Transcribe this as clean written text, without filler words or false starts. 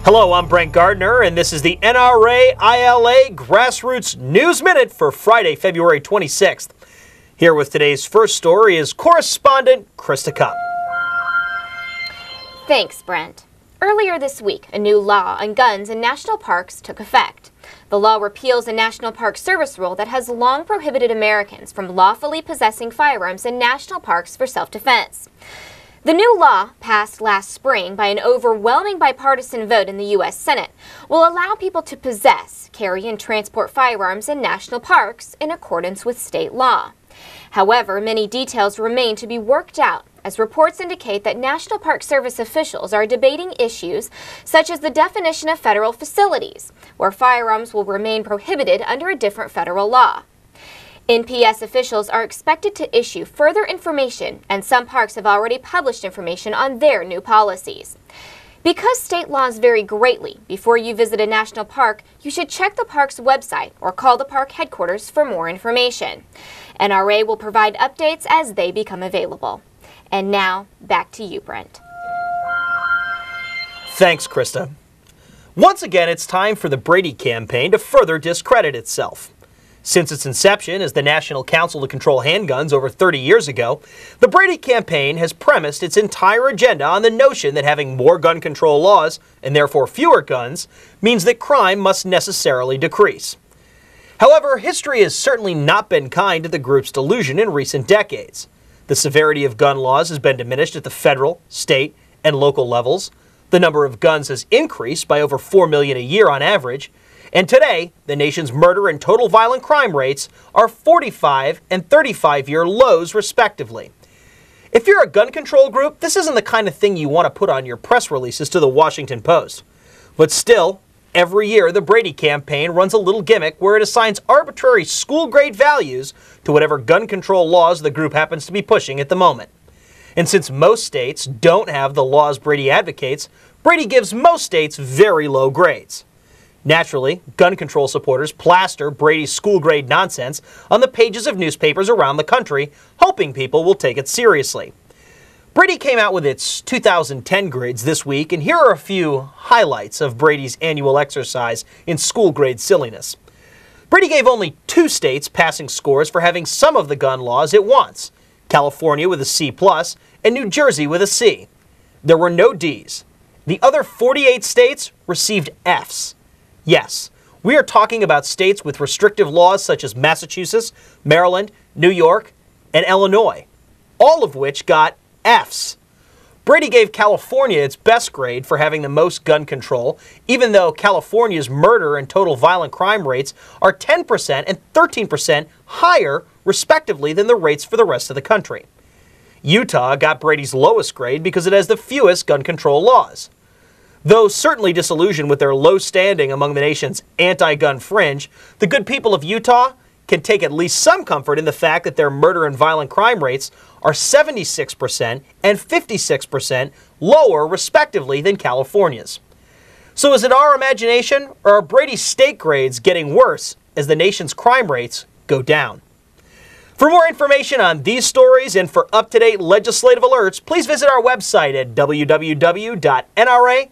Hello, I'm Brent Gardner, and this is the NRA-ILA Grassroots News Minute for Friday, February 26th. Here with today's first story is correspondent Krista Cupp. Thanks, Brent. Earlier this week, a new law on guns in national parks took effect. The law repeals a National Park Service rule that has long prohibited Americans from lawfully possessing firearms in national parks for self-defense. The new law, passed last spring by an overwhelming bipartisan vote in the U.S. Senate, will allow people to possess, carry, and transport firearms in national parks in accordance with state law. However, many details remain to be worked out, as reports indicate that National Park Service officials are debating issues such as the definition of federal facilities, where firearms will remain prohibited under a different federal law. NPS officials are expected to issue further information, and some parks have already published information on their new policies. Because state laws vary greatly, before you visit a national park, you should check the park's website or call the park headquarters for more information. NRA will provide updates as they become available. And now, back to you, Brent. Thanks, Krista. Once again, it's time for the Brady campaign to further discredit itself. Since its inception as the National Council to Control Handguns over 30 years ago, the Brady campaign has premised its entire agenda on the notion that having more gun control laws, and therefore fewer guns, means that crime must necessarily decrease. However, history has certainly not been kind to the group's delusion in recent decades. The severity of gun laws has been diminished at the federal, state, and local levels. The number of guns has increased by over 4 million a year on average. And today, the nation's murder and total violent crime rates are 45 and 35-year lows, respectively. If you're a gun control group, this isn't the kind of thing you want to put on your press releases to the Washington Post. But still, every year, the Brady campaign runs a little gimmick where it assigns arbitrary school-grade values to whatever gun control laws the group happens to be pushing at the moment. And since most states don't have the laws Brady advocates, Brady gives most states very low grades. Naturally, gun control supporters plaster Brady's school-grade nonsense on the pages of newspapers around the country, hoping people will take it seriously. Brady came out with its 2010 grades this week, and here are a few highlights of Brady's annual exercise in school-grade silliness. Brady gave only 2 states passing scores for having some of the gun laws it wants: California with a C+, and New Jersey with a C. There were no Ds. The other 48 states received Fs. Yes, we are talking about states with restrictive laws such as Massachusetts, Maryland, New York, and Illinois, all of which got Fs. Brady gave California its best grade for having the most gun control, even though California's murder and total violent crime rates are 10% and 13% higher, respectively, than the rates for the rest of the country. Utah got Brady's lowest grade because it has the fewest gun control laws. Though certainly disillusioned with their low standing among the nation's anti-gun fringe, the good people of Utah can take at least some comfort in the fact that their murder and violent crime rates are 76% and 56% lower, respectively, than California's. So is it our imagination, or are Brady's state grades getting worse as the nation's crime rates go down? For more information on these stories and for up-to-date legislative alerts, please visit our website at www.nra.ila.org.